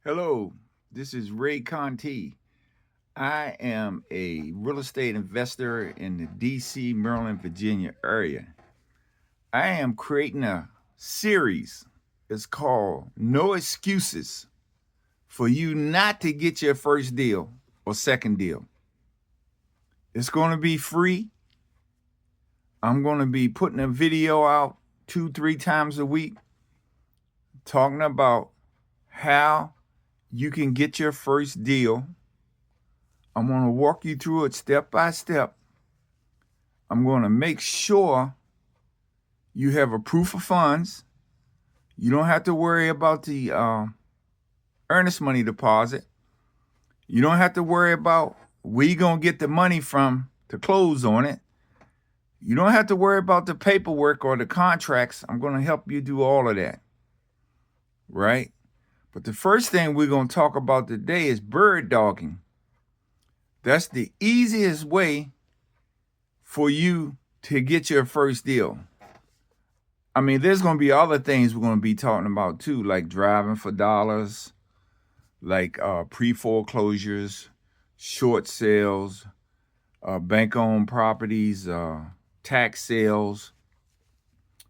Hello, this is Ray Conti. I am a real estate investor in the DC, Maryland, Virginia area. I am creating a series. It's called No Excuses for you not to get your first deal or second deal. It's going to be free. I'm going to be putting a video out 2, 3 times a week talking about how you can get your first deal. I'm going to walk you through it step by step. I'm going to make sure you have a proof of funds. You don't have to worry about the earnest money deposit. You don't have to worry about where you're going to get the money from to close on it. You don't have to worry about the paperwork or the contracts. I'm going to help you do all of that, right? But the first thing we're going to talk about today is bird dogging. That's the easiest way for you to get your first deal. I mean, there's going to be other things we're going to be talking about too, like driving for dollars, like pre-foreclosures, short sales, bank-owned properties, tax sales,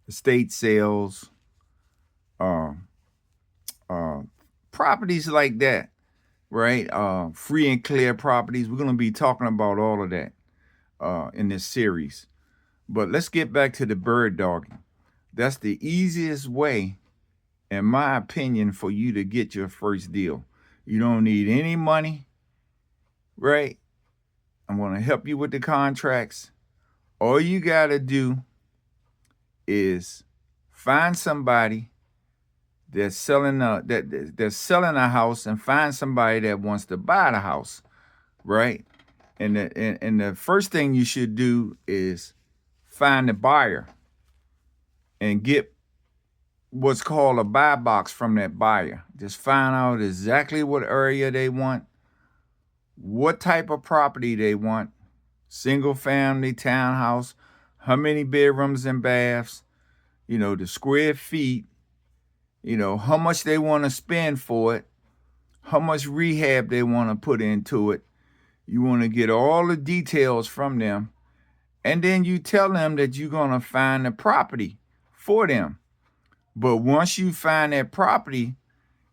estate sales, properties like that, right? Free and clear properties. We're going to be talking about all of that in this series. But let's get back to the bird dogging. That's the easiest way, in my opinion, for you to get your first deal. You don't need any money, right? I'm going to help you with the contracts. All you got to do is find somebody that's selling that's selling a house and find somebody that wants to buy the house, right? And the first thing you should do is find the buyer and get what's called a buy box from that buyer. Just find out exactly what area they want, what type of property they want, single family, townhouse, how many bedrooms and baths, the square feet, how much they want to spend for it, how much rehab they want to put into it. You want to get all the details from them. And then you tell them that you're going to find the property for them. But once you find that property,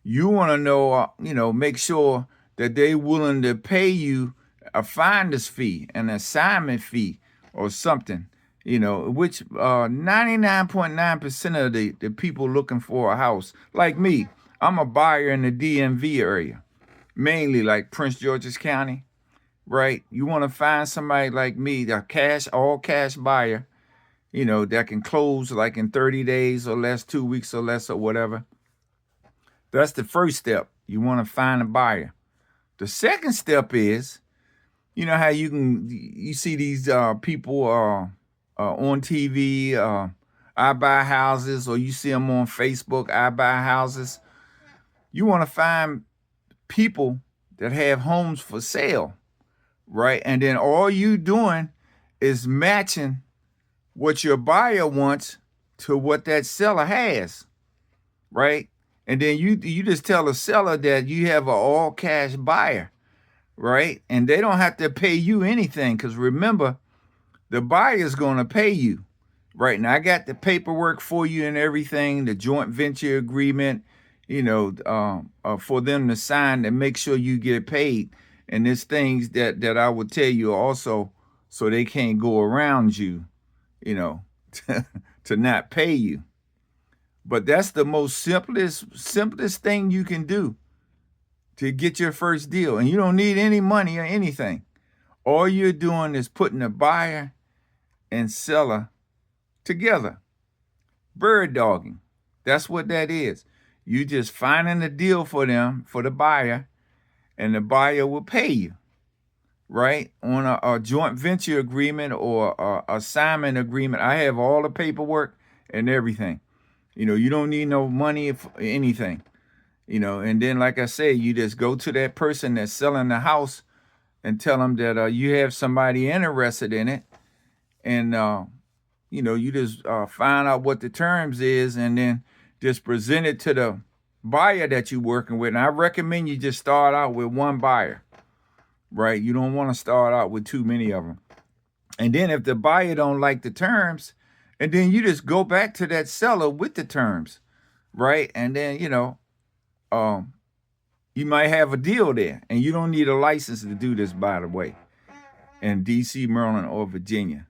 you want to know, make sure that they're willing to pay you a finder's fee, an assignment fee or something, which 99.9% of the people looking for a house, like me, I'm a buyer in the DMV area, mainly like Prince George's County, right? You want to find somebody like me, all cash buyer, that can close like in 30 days or less, 2 weeks or less or whatever. That's the first step. You want to find a buyer. The second step is, how you see these people on TV, I buy houses, or you see them on Facebook, I buy houses. You want to find people that have homes for sale, right? And then all you doing is matching what your buyer wants to what that seller has, right? And then you just tell the seller that you have an all cash buyer, right? And they don't have to pay you anything, because remember, the buyer's going to pay you, right? Now I got the paperwork for you and everything, the joint venture agreement, for them to sign and make sure you get paid. And there's things that I would tell you also, so they can't go around you, to not pay you. But that's the most simplest thing you can do to get your first deal. And you don't need any money or anything. All you're doing is putting a buyer and seller together. Bird dogging. That's what that is. You just finding a deal for them, for the buyer, and the buyer will pay you, right? On a joint venture agreement or a assignment agreement. I have all the paperwork and everything. You don't need no money for anything. And then, like I say, you just go to that person that's selling the house and tell them that you have somebody interested in it. And, you just find out what the terms is, and then just present it to buyer that you're working with. And I recommend you just start out with one buyer, right? You don't want to start out with too many of them. And then if the buyer don't like the terms, and then you just go back to that seller with the terms, right? And then, you might have a deal there. And you don't need a license to do this, by the way, in DC, Maryland, or Virginia.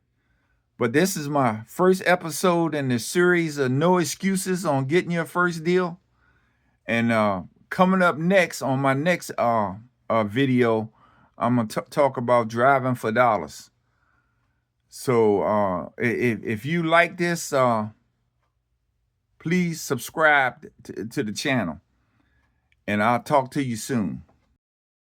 But this is my first episode in the series of No Excuses on Getting Your First Deal. And coming up next on my next video, I'm going to talk about driving for dollars. So if you like this, please subscribe to the channel. And I'll talk to you soon.